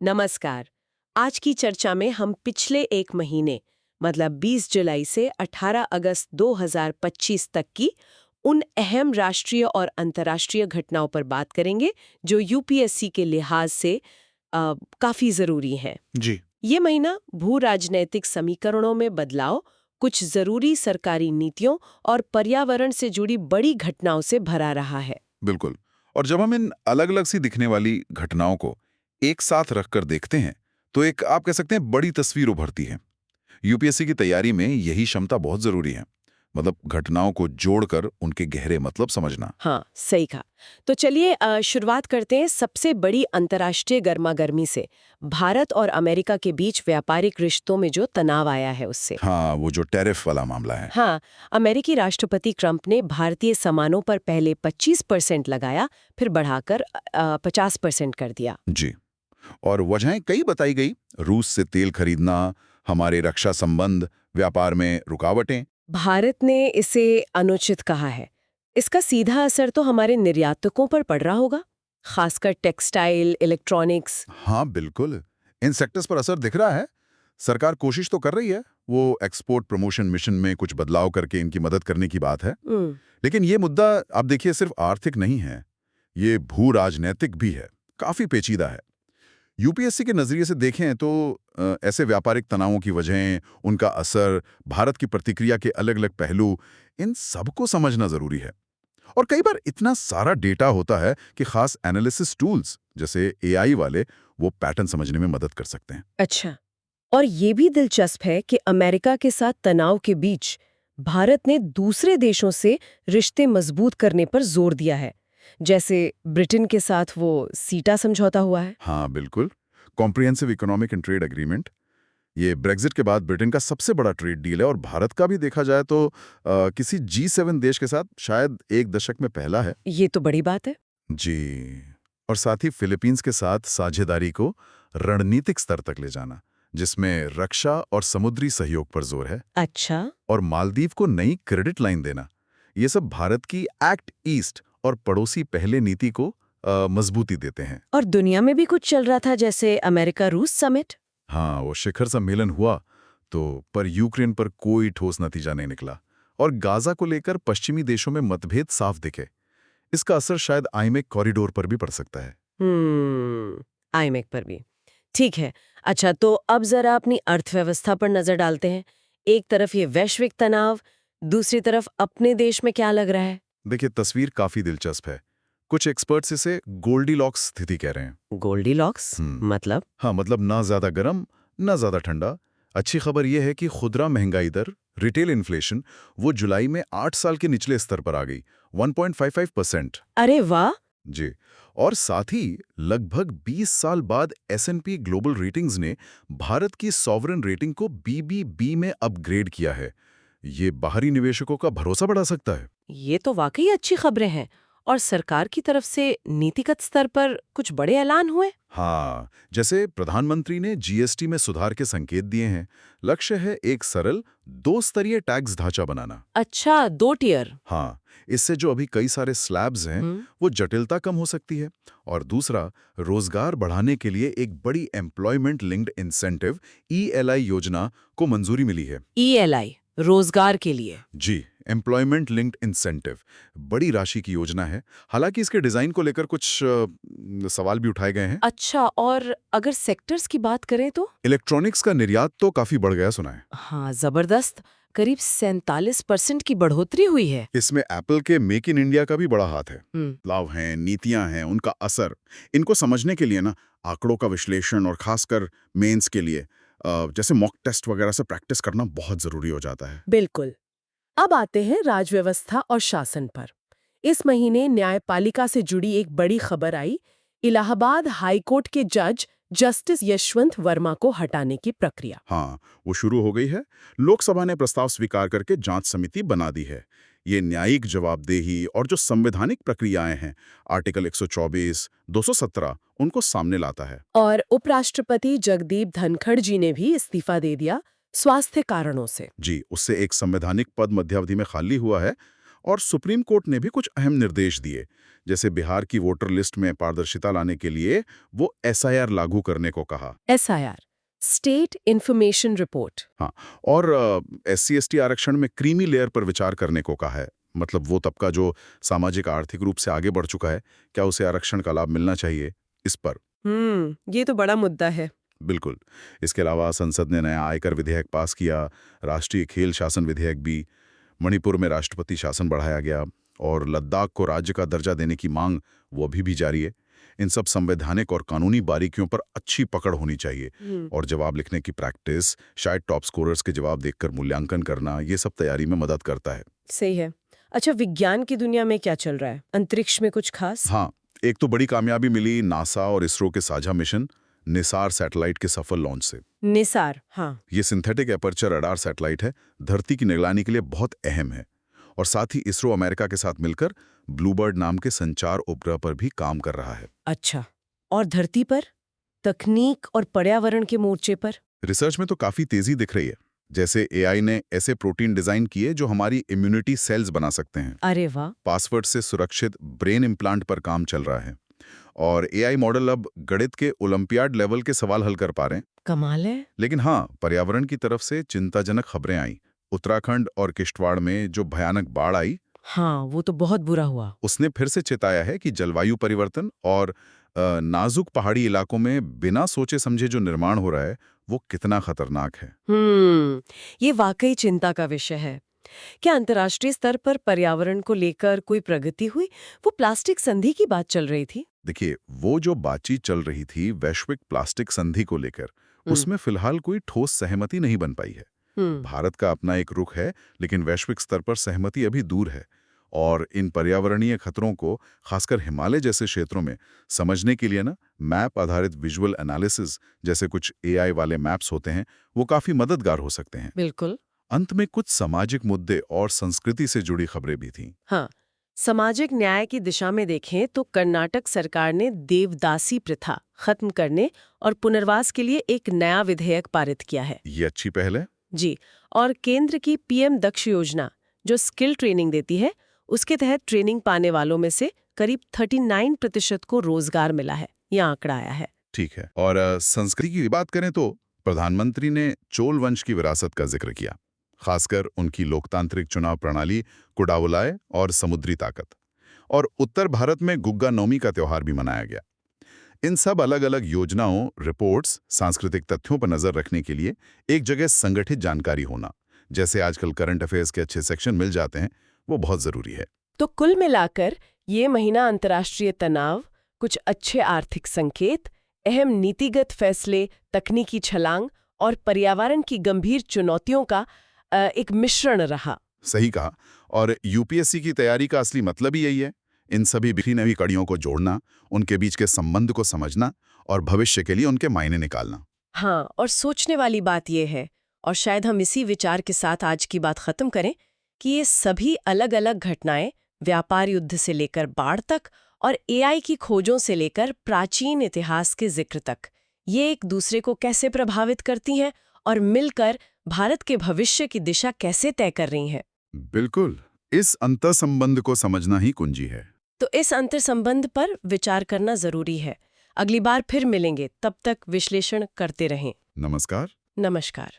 नमस्कार। आज की चर्चा में हम पिछले एक महीने मतलब 20 जुलाई से 18 अगस्त 2025 तक की उन अहम राष्ट्रीय और अंतर्राष्ट्रीय घटनाओं पर बात करेंगे जो यूपीएससी के लिहाज से काफी जरूरी हैं। जी। ये महीना भू राजनैतिक समीकरणों में बदलाव, कुछ जरूरी सरकारी नीतियों और पर्यावरण से जुड़ी बड़ी घटनाओं से भरा रहा है। बिल्कुल। और जब हम इन अलग अलग सी दिखने वाली घटनाओं को एक साथ रखकर देखते हैं तो एक आप कह सकते हैं बड़ी तस्वीर उभरती है। यूपीएससी की तैयारी में यही क्षमता बहुत जरूरी है, मतलब घटनाओं को जोड़कर उनके गहरे मतलब समझना। हाँ, सही कहा। तो चलिए शुरुआत करते हैं सबसे बड़ी अंतर्राष्ट्रीय गर्मागर्मी से, भारत और अमेरिका के बीच व्यापारिक रिश्तों में जो तनाव आया है उससे। हाँ, वो जो टैरिफ वाला मामला है। हाँ, अमेरिकी राष्ट्रपति ट्रंप ने भारतीय सामानों पर पहले 25% लगाया, फिर बढ़ाकर 50% कर दिया। जी। और वजहें कई बताई गई, रूस से तेल खरीदना, हमारे रक्षा संबंध, व्यापार में रुकावटें। भारत ने इसे अनुचित कहा है। इसका सीधा असर तो हमारे निर्यातकों पर पड़ रहा होगा, खासकर टेक्सटाइल, इलेक्ट्रॉनिक्स। हाँ बिल्कुल, इन सेक्टर्स पर असर दिख रहा है। सरकार कोशिश तो कर रही है, वो एक्सपोर्ट प्रमोशन मिशन में कुछ बदलाव करके इनकी मदद करने की बात है। लेकिन ये मुद्दा आप देखिए सिर्फ आर्थिक नहीं है, ये भू राजनैतिक भी है, काफी पेचीदा है। यूपीएससी के नजरिए से देखें तो ऐसे व्यापारिक तनावों की वजहें, उनका असर, भारत की प्रतिक्रिया के अलग अलग पहलू, इन सबको समझना जरूरी है। और कई बार इतना सारा डेटा होता है कि खास एनालिसिस टूल्स जैसे एआई वाले वो पैटर्न समझने में मदद कर सकते हैं। अच्छा, और ये भी दिलचस्प है कि अमेरिका के साथ तनाव के बीच भारत ने दूसरे देशों से रिश्ते मजबूत करने पर जोर दिया है, जैसे ब्रिटेन के साथ वो सीटा समझौता हुआ है। हाँ बिल्कुल, comprehensive economic and trade agreement, ये ब्रेग्जिट के बाद ब्रिटेन का सबसे बड़ा ट्रेड डील है और भारत का भी देखा जाए तो किसी G7 देश के साथ शायद एक दशक में पहला है। ये तो बड़ी बात है। जी। और साथ ही फिलीपींस के साथ साझेदारी को रणनीतिक स्तर तक ले जाना, जिसमें रक्षा और समुद्री सहयोग पर जोर है। अच्छा। और मालदीव को नई क्रेडिट लाइन देना, ये सब भारत की एक्ट ईस्ट और पड़ोसी पहले नीति को मजबूती देते हैं। और दुनिया में भी कुछ चल रहा था, जैसे अमेरिका रूस समिट। हाँ, वो शिखर सम्मेलन हुआ तो पर यूक्रेन पर कोई ठोस नतीजा नहीं निकला और गाजा को लेकर पश्चिमी देशों में मतभेद साफ दिखे। इसका असर शायद आईमेक कॉरिडोर पर भी पड़ सकता है। आईमेक पर भी। ठीक है। अच्छा, तो अब जरा अपनी अर्थव्यवस्था पर नजर डालते हैं। एक तरफ ये वैश्विक तनाव, दूसरी तरफ अपने देश में क्या लग रहा है। देखिए, तस्वीर काफी दिलचस्प है। कुछ एक्सपर्ट्स इसे गोल्डीलॉक्स स्थिति कह रहे हैं। गोल्डीलॉक्स मतलब? हाँ, मतलब ना ज्यादा गर्म, ना ज्यादा ठंडा। अच्छी खबर यह है कि खुदरा महंगाई दर, रिटेल इन्फ्लेशन, वो जुलाई में 8 साल के निचले स्तर पर आ गई, 1.55%। अरे वाह। जी। और साथ ही लगभग 20 साल बाद S&P ग्लोबल रेटिंग्स ने भारत की सॉवरेन रेटिंग को BBB में अपग्रेड किया है। ये बाहरी निवेशकों का भरोसा बढ़ा सकता है। ये तो वाकई अच्छी खबरें हैं। और सरकार की तरफ से नीतिगत स्तर पर कुछ बड़े ऐलान हुए? हाँ, जैसे प्रधानमंत्री ने जीएसटी में सुधार के संकेत दिए हैं। लक्ष्य है एक सरल 2 स्तरीय टैक्स ढांचा बनाना। अच्छा, 2 टियर। हाँ, इससे जो अभी कई सारे स्लैब्स हैं वो जटिलता कम हो सकती है। और दूसरा, रोजगार बढ़ाने के लिए एक बड़ी एम्प्लॉयमेंट लिंक्ड इंसेंटिव ELI योजना को मंजूरी मिली है। ELI रोजगार के लिए? जी, एम्प्लॉयमेंट लिंक्ड इंसेंटिव बड़ी राशि की योजना है। हालांकि इसके डिजाइन को लेकर कुछ सवाल भी उठाए गए हैं। अच्छा, और अगर सेक्टर्स की बात करें तो? इलेक्ट्रॉनिक्स का निर्यात तो काफी बढ़ गया सुना है। हाँ, जबरदस्त। करीब 47% की बढ़ोतरी हुई है। इसमें एप्पल के मेक इन इंडिया का भी बड़ा हाथ है। लाभ हैं, नीतियां हैं, उनका असर, इनको समझने के लिए ना आंकड़ों का विश्लेषण और खासकर मेंस के लिए जैसे मॉक टेस्ट वगैरह से प्रैक्टिस करना बहुत जरूरी हो जाता है। बिल्कुल। अब आते हैं राजव्यवस्था और शासन पर। इस महीने न्यायपालिका से जुड़ी एक बड़ी खबर आई। इलाहाबाद हाईकोर्ट के जज जस्टिस यशवंत वर्मा को हटाने की प्रक्रिया। हाँ, वो शुरू हो गई है। लोकसभा ने प्रस्ताव स्वीकार करके जांच समिति बना दी है। ये न्यायिक जवाबदेही और जो संवैधानिक प्रक्रियाएं हैं, आर्टिकल 124, 217, उनको सामने लाता है। और उपराष्ट्रपति जगदीप धनखड़ जी ने भी इस्तीफा दे दिया, स्वास्थ्य कारणों से। जी, उससे एक संवैधानिक पद मध्यावधि में खाली हुआ है। और सुप्रीम कोर्ट ने भी कुछ अहम निर्देश दिए, जैसे बिहार की वोटर लिस्ट में पारदर्शिता लाने के लिए वो SIR लागू करने को कहा। SIR, state information report. हाँ, और SC/ST आरक्षण में क्रीमी लेयर पर विचार करने को कहा है। मतलब वो तबका जो सामाजिक आर्थिक रूप से आगे बढ़ चुका है, क्या उसे आरक्षण का लाभ मिलना चाहिए, इस पर। ये तो बड़ा मुद्दा है। बिल्कुल। इसके अलावा संसद ने नया आयकर विधेयक पास किया, राष्ट्रीय खेल शासन विधेयक भी, मणिपुर में राष्ट्रपति शासन बढ़ाया गया और लद्दाख को राज्य का दर्जा देने की मांग वो अभी भी जारी है। इन सब संवैधानिक और कानूनी बारीकियों पर अच्छी पकड़ होनी चाहिए और जवाब लिखने की प्रैक्टिस, शायद टॉप स्कोरर्स के जवाब देखकर मूल्यांकन करना, ये सब तैयारी में मदद करता है। सही है। अच्छा, विज्ञान की दुनिया में क्या चल रहा है? अंतरिक्ष में कुछ खास? हाँ, एक तो बड़ी कामयाबी मिली नासा और इसरो के साझा मिशन निसार सैटेलाइट के सफल लॉन्च से। निसार, हाँ। ये सिंथेटिक एपर्चर रडार सैटेलाइट है, धरती की निगरानी के लिए बहुत अहम है। और साथ ही इसरो अमेरिका के साथ मिलकर ब्लूबर्ड नाम के संचार उपग्रह पर भी काम कर रहा है। अच्छा, और धरती पर तकनीक और पर्यावरण के मोर्चे पर? रिसर्च में तो काफी तेजी दिख रही है। जैसे AI ने ऐसे प्रोटीन डिजाइन किए जो हमारी इम्यूनिटी सेल्स बना सकते हैं। अरे वाह। पासवर्ड से सुरक्षित ब्रेन इम्प्लांट पर काम चल रहा है और AI मॉडल अब गणित के ओलंपियाड लेवल के सवाल हल कर पा रहे हैं। कमाल है। लेकिन हाँ, पर्यावरण की तरफ से चिंताजनक खबरें आई। उत्तराखंड और किश्तवाड़ में जो भयानक बाढ़ आई, हाँ, वो तो बहुत बुरा हुआ। उसने फिर से चेताया है कि जलवायु परिवर्तन और नाजुक पहाड़ी इलाकों में बिना सोचे समझे जो निर्माण हो रहा है वो कितना खतरनाक है। ये वाकई चिंता का विषय है। क्या अंतर्राष्ट्रीय स्तर पर पर्यावरण को लेकर कोई प्रगति हुई? वो प्लास्टिक संधि की बात चल रही थी। देखिए, वो जो बातचीत चल रही थी वैश्विक प्लास्टिक संधि को लेकर, उसमें फिलहाल कोई ठोस सहमति नहीं बन पाई है। भारत का अपना एक रुख है, लेकिन वैश्विक स्तर पर सहमति अभी दूर है। और इन पर्यावरणीय खतरों को खासकर हिमालय जैसे क्षेत्रों में समझने के लिए ना, मैप आधारित विजुअल एनालिसिस जैसे कुछ AI वाले मैप्स होते हैं, वो काफी मददगार हो सकते हैं। बिल्कुल। अंत में कुछ सामाजिक मुद्दे और संस्कृति से जुड़ी खबरें भी थीं। हाँ, सामाजिक न्याय की दिशा में देखें तो कर्नाटक सरकार ने देवदासी प्रथा खत्म करने और पुनर्वास के लिए एक नया विधेयक पारित किया है। ये अच्छी पहल है। जी, और केंद्र की PM दक्ष योजना जो स्किल ट्रेनिंग देती है, उसके तहत ट्रेनिंग पाने वालों में से करीब 39% को रोजगार मिला है। यह आंकड़ा आया है। ठीक है। और संस्कृति की बात करें तो प्रधानमंत्री ने चोल वंश की विरासत का जिक्र किया, खासकर उनकी लोकतांत्रिक चुनाव प्रणाली, कुडावलाय और समुद्री ताकत। और उत्तर भारत में गुग्गा नौमी का त्योहार भी मनाया गया। इन सब अलग अलग योजनाओं, रिपोर्ट्स, सांस्कृतिक तथ्यों पर नजर रखने के लिए एक जगह संगठित जानकारी होना, जैसे आजकल करंट अफेयर्स के अच्छे सेक्शन मिल जाते हैं, वो बहुत जरूरी है। तो कुल मिलाकर ये महीना अंतर्राष्ट्रीय तनाव, कुछ अच्छे आर्थिक संकेत, अहम नीतिगत फैसले, तकनीकी छलांग और पर्यावरण की गंभीर चुनौतियों का एक मिश्रण रहा। सही कहा। और UPSC की तैयारी का असली मतलब ही यही है, इन सभी बिखरी नवी कड़ियों को जोड़ना, उनके बीच के संबंध को समझना और भविष्य के लिए उनके मायने निकालना। हाँ, और सोचने वाली बात यह है, और शायद हम इसी विचार के साथ आज की बात खत्म करें, कि ये सभी अलग अलग घटनाएं, व्यापार युद्ध से लेकर बाढ़ तक और AI की खोजों से लेकर प्राचीन इतिहास के जिक्र तक, ये एक दूसरे को कैसे प्रभावित करती हैं और मिलकर भारत के भविष्य की दिशा कैसे तय कर रही हैं। बिल्कुल, इस अंतर्संबंध को समझना ही कुंजी है। तो इस अंतर्संबंध पर विचार करना जरूरी है। अगली बार फिर मिलेंगे, तब तक विश्लेषण करते रहें। नमस्कार। नमस्कार।